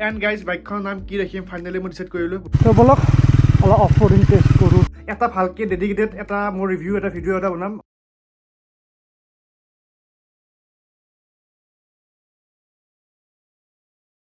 And guys বাইকখনৰ নাম কি ৰাখিম ফাইনেলি মই ডিচাইড কৰিলোঁ। তো বলক অলপ অফ ৰডিং টেষ্ট কৰোঁ। এটা ভালকৈ ডেডিকেটেড এটা মোৰ ৰিভিউ এটা ভিডিঅ' এটা বনাম।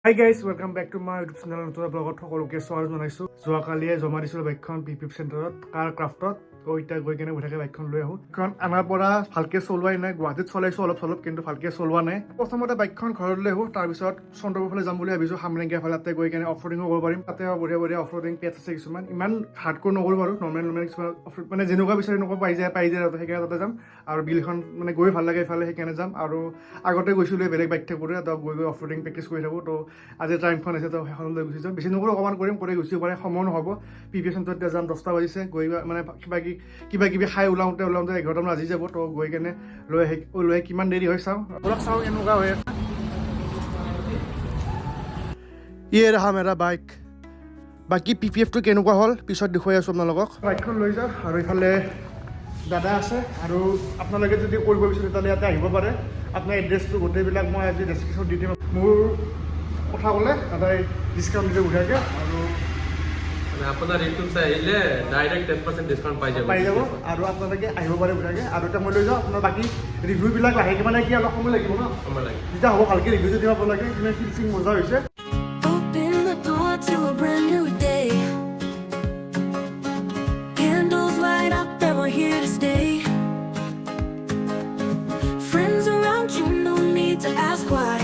Hi guys, welcome back to my YouTube channel নতুন ব্লগত সকলোকে স্বাগত জনাইছোঁ। যোৱাকালিয়ে জমা দিছিলোঁ বাইকখন পিপিএফ চেণ্টাৰত কাৰ ক্ৰাফ্টত। তো এতিয়া গৈ কেনে বহি বাইকখন লৈ আহোঁ। কাৰণ আনাৰ পৰা ভালকৈ চলোৱাই নাই, গুৱাহাটীত চলাইছোঁ অলপ চলপ, কিন্তু ভালকৈ চলোৱা নাই। প্ৰথমতে বাইকখন ঘৰত লৈ আহোঁ, তাৰপিছত চন্দ্ৰপুৰ ফালে যাম বুলি ভাবিছোঁ। সামৰেংগীয়া ফালে তাতে গৈ কেনে অফ ৰডিঙো কৰিব পাৰিম। তাতে বঢ়িয়া বঢ়িয়া অফ ৰডিং পেজ আছে কিছুমান, ইমান হাৰ্ডক'ৰ নকৰোঁ বাৰু, নৰ্মেল কিছুমান মানে যেনেকুৱা বিচাৰি এনেকুৱা পাই যায় সেইকাৰণে তাতে যাম। আৰু বিলখন মানে গৈ ভাল লাগে এইফালে, সেইকাৰণে যাম। আৰু আগতে গৈছিলোঁ বেলেগ বাইক থাকোঁতে, তো গৈ অফ ৰডিং প্ৰেক্টিছ কৰি থাকোঁ। তো আজি টাইমখন আছে, তো সেইখনলৈ গুচি যাম। বেছি নকৰোঁ, অকণমান কৰিম, কৰি গুচি পাৰে, সময় নহ'ব। পিপিএফ চেণ্টাৰত যাম, 10টা বাজিছে। গৈ মানে কিবা কিবি খাই ওলাওঁতে 11টামান বাজি যাব। তো গৈ কেনে লৈ আহি কিমান দেৰি হয় চাওঁ, অলপ চাওঁ কেনেকুৱা হৈ আছে। ইয়ে ৰহা মেৰা বাইক। বাকী পিপিএফটো কেনেকুৱা হ'ল পিছত দেখুৱাই আছোঁ আপোনালোকক। বাইকখন লৈ যাওঁ, আৰু ইফালে দাদা আছে। আৰু আপোনালোকে যদি কৰিব বিচাৰে তেতিয়াহ'লে ইয়াতে আহিব পাৰে। আপোনাৰ এড্ৰেছটো গোটেইবিলাক মই আজি ডেছক্ৰিপশ্যনত দি দিম। মোৰ কথা ক'লে দাদাই ডিছকাউণ্ট দিব বঢ়িয়াকৈ। আৰু আপোনাৰ ইউটিউব চাই আহিলে ডাইৰেক্ট 10% ডিছকাউণ্ট পাই যাব। আৰু আপোনালোকে আহিব পাৰে বঢ়িয়াকৈ। আৰু এতিয়া মই লৈ যাওঁ, আপোনাৰ বাকী ৰিভিউবিলাক লাহেকৈ মানে কি অলপ সময় লাগিব ন, সময় লাগে। যেতিয়া হ'ব ভালকৈ ৰিভিউ দিব আপোনালোকে, কিমান ফিনিচিং মজা হৈছে। To a brand new day. Candles light up and we're here to stay. Friends around you, no need to ask why.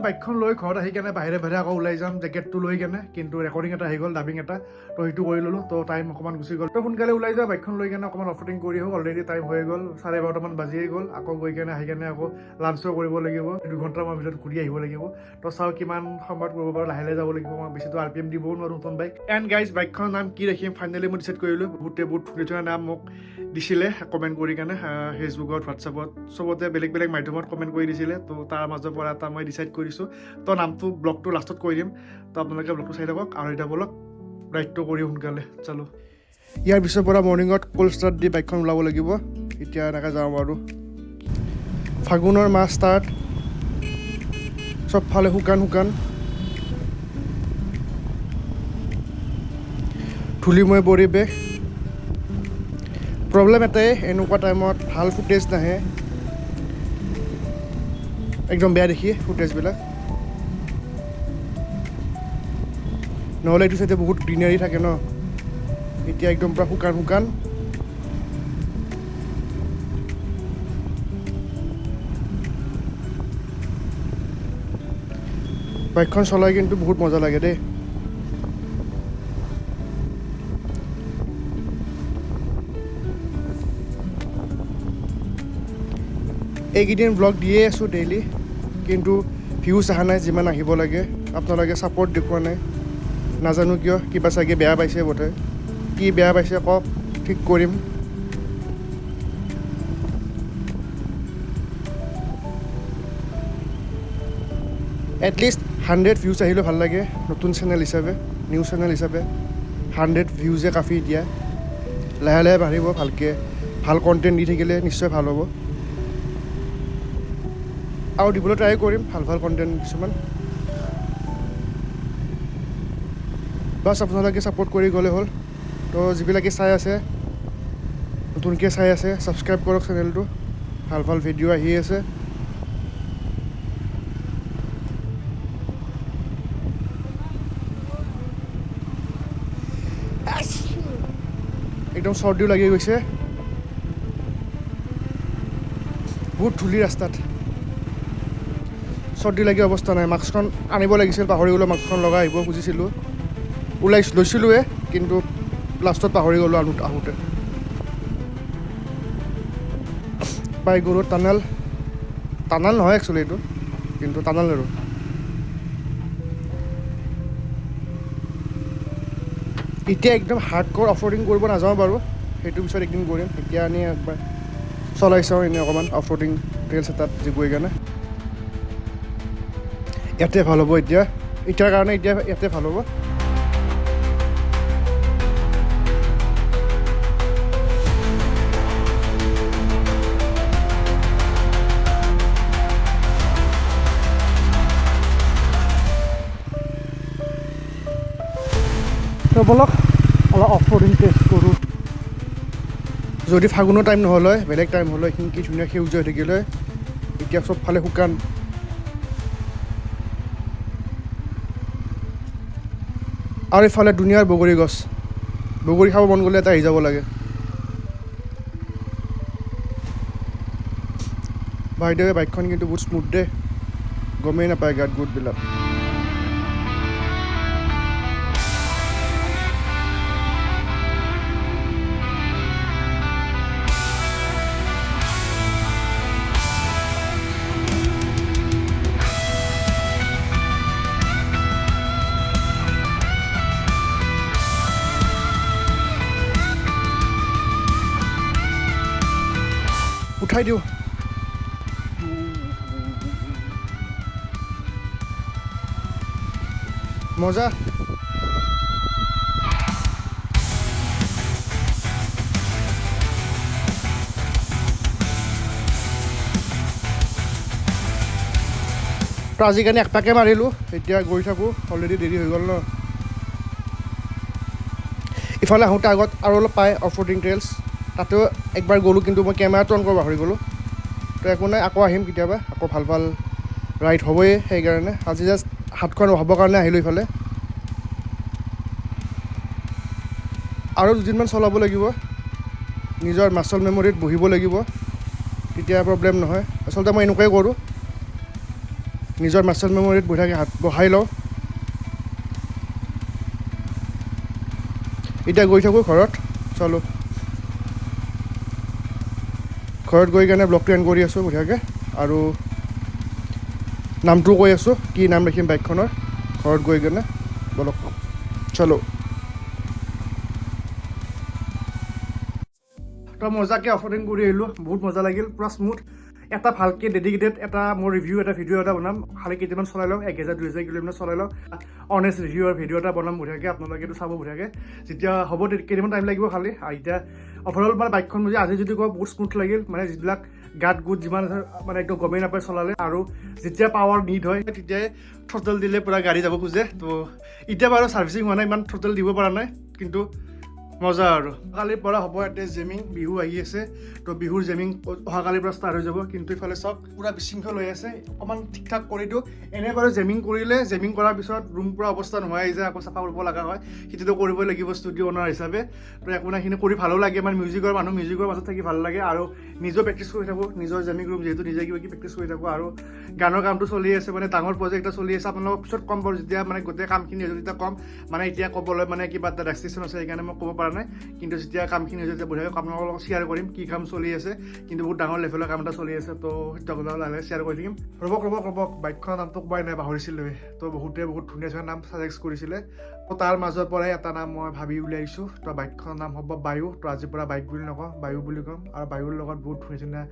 বাইকখন লৈ ঘৰত আহি কেনে বাহিৰে বাহিৰে আকৌ ওলাই যাম জেকেটটো লৈ কেনে, কিন্তু ৰেকৰ্ডিং এটা আহি গ'ল, ডাবিং এটা, তো সেইটো কৰি ল'লোঁ। তো টাইম অকণমান গুচি গ'ল, তো সোনকালে ওলাই যাওঁ বাইকখন লৈ কেনে অকণমান অফ ৰডিং কৰি আহোঁ। অলৰেডি টাইম হৈ গ'ল, 12:30মান বাজিয়ে গ'ল। আকৌ গৈ কেনে আহি কেনে আকৌ লাঞ্চো কৰিব লাগিব, 2 ঘণ্টামান ভিতৰত ঘূৰি আহিব লাগিব। তো চাওঁ কিমান সময়ত কৰিব পাৰোঁ, লাহে লাহে যাব লাগিব। মই বেছিতো RPM দিবও নোৱাৰোঁ নতুন বাইক। এণ্ড গাইজ বাইকখনৰ নাম কি ৰাখিম ফাইনেলি মই ডিচাইড কৰিলোঁ। বহুত ধুনীয়া নাম মোক দিছিলে কমেণ্ট কৰি কেনে, ফেচবুকত, হোৱাটছআপত, চবতে বেলেগ বেলেগ মাধ্যমত কমেণ্ট কৰি দিছিলে। তো তাৰ মাজৰ পৰা এটা মই ডিচাইড কৰিছোঁ। তো নামটো ব্লগটো লাষ্টত কৈ দিম, তো আপোনালোকে ব্লগটো চাই থাকক। আৰু এতিয়া বলক ৰাইডটো কৰি সোনকালে চালোঁ। ইয়াৰ পিছৰ পৰা মৰ্ণিঙত কোল্ড ষ্টাৰ্ট দি বাইকখন ওলাব লাগিব। এতিয়া এনেকৈ যাওঁ আৰু ফাগুনৰ মাহ ষ্টাৰ্ট, চবফালে শুকান ধূলিময় পৰিৱেশ। প্ৰব্লেম এটাই, এনেকুৱা টাইমত ভাল ফুটেজ নাহে, একদম বেয়া দেখি ফুটেজবিলাক। নহ'লে এইটো চাইডে বহুত গ্ৰীনাৰী থাকে ন, এতিয়া একদম পূৰা শুকান। বাইকখন চলাই কিন্তু বহুত মজা লাগে দেই। এইকেইদিন ব্লগ দিয়ে আছোঁ ডেইলি, কিন্তু ভিউজ অহা নাই যিমান আহিব লাগে। আপোনালোকে ছাপৰ্ট দেখুওৱা নাই, নাজানো কিয়। কিবা চাগে বেয়া পাইছে বোধহয়, কি বেয়া পাইছে কওক, ঠিক কৰিম। এটলিষ্ট 100 ভিউজ আহিলেও ভাল লাগে। নতুন চেনেল হিচাপে, নিউজ চেনেল হিচাপে 100 ভিউজে কাফি। এতিয়া লাহে লাহে বাঢ়িব, ভালকৈ ভাল কণ্টেণ্ট দি থাকিলে নিশ্চয় ভাল হ'ব। আৰু দিবলৈ ট্ৰাই কৰিম ভাল কণ্টেণ্ট কিছুমান। বাছ আপোনালোকে ছাপোৰ্ট কৰি গ'লে হ'ল। তো যিবিলাকে চাই আছে, নতুনকৈ চাই আছে, ছাবস্ক্ৰাইব কৰক চেনেলটো, ভাল ভিডিঅ' আহি আছে। একদম চৰ্দিও লাগি গৈছে, বহুত ধূলি ৰাস্তাত, চৰ্দি লাগি অৱস্থা নাই। মাস্কখন আনিব লাগিছিল, পাহৰি গ'লোঁ। মাস্কখন লগাই আহিব খুজিছিলোঁ, লৈছিলোঁৱে, কিন্তু লাষ্টত পাহৰি গ'লোঁ আহোঁতে। পাই গ'লোঁ টানেল নহয় একচুৱেলি এইটো, কিন্তু টানেল আৰু। এতিয়া একদম হাৰ্ডক'ৰ অফ ৰডিং কৰিব নাযাওঁ বাৰু, সেইটো পিছত একদিন কৰিম। এতিয়া আনি একবাৰ চলাই চাওঁ এনেই অকণমান অফ ৰডিং ট্ৰেইলছ এটাত যি গৈ কেনে। ইয়াতে ভাল হ'ব, এতিয়াৰ কাৰণে ইয়াতে ভাল হ'ব। তো বলক অলপ অফ ৰ'ডিং টেষ্ট কৰোঁ। যদি ফাগুনৰ টাইম নহ'ল হয়, বেলেগ টাইম হ'ল হয়, এইখিনি কি ধুনীয়া সেউজীয়া হৈ থাকিল হয়। এতিয়া চবফালে শুকান। আৰু ইফালে ধুনীয়াৰ বগৰী গছ, বগৰী খাব মন গ'লে এটা আহি যাব লাগে। বাইদেৱে বাইকখন কিন্তু বহুত স্মুথ দে, গমেই নাপায় গাত গোটবিলাক। উঠাই দিওঁ। মজা। তো আজিৰ কাৰণে এক পাকে মাৰিলোঁ, এতিয়া গৈ থাকোঁ, অলৰেডি দেৰি হৈ গ'ল ন। ইফালে আহোঁতে আগত আৰু অলপ পায় অফ ৰ'ডিং ট্ৰেইলছ, তাতেও একবাৰ গ'লোঁ, কিন্তু মই কেমেৰাটো অন কৰিব পাহৰি গ'লোঁ। তো একো নাই, আকৌ আহিম কেতিয়াবা, আকৌ ভাল ভাল ৰাইড হ'বই। সেইকাৰণে আজি জাষ্ট হাতখন হ'বৰ কাৰণে আহিলোঁ ইফালে। আৰু দুদিনমান চলাব লাগিব, নিজৰ মাছল মেমৰিত বহিব লাগিব, তেতিয়া প্ৰব্লেম নহয়। আচলতে মই এনেকুৱাই কৰোঁ, নিজৰ মাছল মেমৰিত বহি থাকি হাত বহাই লওঁ। এতিয়া গৈ থাকোঁ ঘৰত, চলো। ঘৰত গৈ কেনে ব্লগটো এণ্ড কৰি আছোঁ বঢ়িয়াকৈ, আৰু নামটোও কৈ আছোঁ, কি নাম ৰাখিম বাইকখনৰ ঘৰত গৈ কেনে। বলক চলো। তো মজাকৈ অফ ৰ'ডিং কৰি আহিলোঁ, বহুত মজা লাগিল, পূৰা স্মুথ। এটা ভালকৈ ডেডিকেটেড এটা মোৰ ৰিভিউ এটা ভিডিঅ' এটা বনাম, খালি কেইটামান চলাই লওঁ, 1000-2000 কিলোমিটাৰ চলাই লওঁ, অনেষ্ট ৰিভিউৰ ভিডিঅ' এটা বনাম বঢ়িয়াকৈ, আপোনালোকে এইটো চাব বঢ়িয়াকৈ। যেতিয়া হ'ব কেইটামান টাইম লাগিব খালি। এতিয়া অভাৰঅল মানে বাইকখন আজি যদি কওঁ বহুত স্মুথ লাগিল, মানে যিবিলাক গাত গোট যিমান আছে মানে একদম গমেই নাপায় চলালে। আৰু যেতিয়া পাৱাৰ নিড হয় তেতিয়াই থ্ৰটল দিলে পূৰা গাড়ী যাব খোজে। তো এতিয়া বাৰু ছাৰ্ভিচিং হোৱা নাই, ইমান থ্ৰটল দিব পৰা নাই, কিন্তু মজা আৰু। কালিৰ পৰা হ'ব ইয়াতে জেমিং, বিহু আহি আছে, তো বিহুৰ জেমিং অহাকালিৰ পৰা ষ্টাৰ্ট হৈ যাব। কিন্তু ইফালে চাওক পূৰা বিশৃংখল হৈ আছে, অকণমান ঠিক ঠাক কৰি দিওঁ। এনে বাৰু জেমিং কৰিলে, জেমিং কৰাৰ পিছত ৰুম পূৰা অৱস্থা নোহোৱা হৈ যায়, আকৌ চাফা কৰিব লগা হয়, সেইটোতো কৰিবই লাগিব ষ্টুডিঅ' অনাৰ হিচাপে। তো একো নাই, সেইখিনি কৰি ভালো লাগে, মানে মিউজিকৰ মানুহ, মিউজিকৰ মাজত থাকি ভাল লাগে, আৰু নিজেও প্ৰেক্টিছ কৰি থাকোঁ, নিজৰ জেমিং ৰুম যিহেতু নিজে কিবা কিবি প্ৰেক্টিছ কৰি থাকোঁ। আৰু গানৰ কামটো চলি আছে, মানে ডাঙৰ প্ৰজেক্ট এটা চলি আছে, আপোনালোকক পিছত ক'ম বাৰু, যেতিয়া মানে গোটেই কামখিনি হৈ যায় তেতিয়া ক'ম। মানে এতিয়া ক'বলৈ মানে কিবা এটা ৰেষ্ট্ৰিকশ্যন আছে, সেইকাৰণে মই ক'ব পৰা নাই, কিন্তু যেতিয়া কামখিনি হৈ যায় তেতিয়া বঢ়িয়াকৈ আপোনালোকৰ লগত শ্বেয়াৰ কৰিম কি কাম চলি আছে। কিন্তু বহুত ডাঙৰ লেভেলৰ কাম এটা চলি আছে, তো সেইটো আপোনালোকক লাহে লাহে শ্বেয়াৰ কৰি থাকিম। ৰ'বক বাইকখনৰ নামটো কোৱাই নাই, পাহৰিছিলোঁৱে। তো বহুতে বহুত ধুনীয়া ধুনীয়া নাম ছাজেষ্ট কৰিছিলে, তো তাৰ মাজৰ পৰাই এটা নাম মই ভাবি উলিয়াইছোঁ। তো বাইকখনৰ নাম হ'ব বায়ু। তো আজিৰ পৰা বাইক বুলি নকওঁ, বায়ু বুলি ক'ম। আৰু বায়ুৰ লগত বহুত ধুনীয়া ধুনীয়া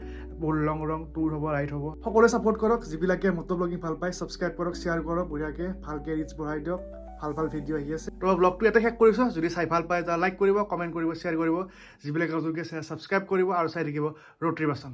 বহুত লং টুৰ হ'ব, ৰাইড হ'ব। সকলোৱে ছাপোৰ্ট কৰক, যিবিলাকে মটোব্লগিং ভাল পায়, ছাবস্ক্ৰাইব কৰক, শ্বেয়াৰ কৰক, বঢ়িয়াকৈ ভালকৈ ৰিচ বঢ়াই দিয়ক। ভাল ভাল ভিডিঅ' আহি আছে। তো ব্লগটো ইয়াতে শেষ কৰিছোঁ। যদি চাই ভাল পায় লাইক কৰিব, কমেণ্ট কৰিব, শ্বেয়াৰ কৰিব, যিবিলাকে নতুনকৈ ছাবস্ক্ৰাইব কৰিব আৰু চাই থাকিব ৰোড ট্ৰিপ আছাম।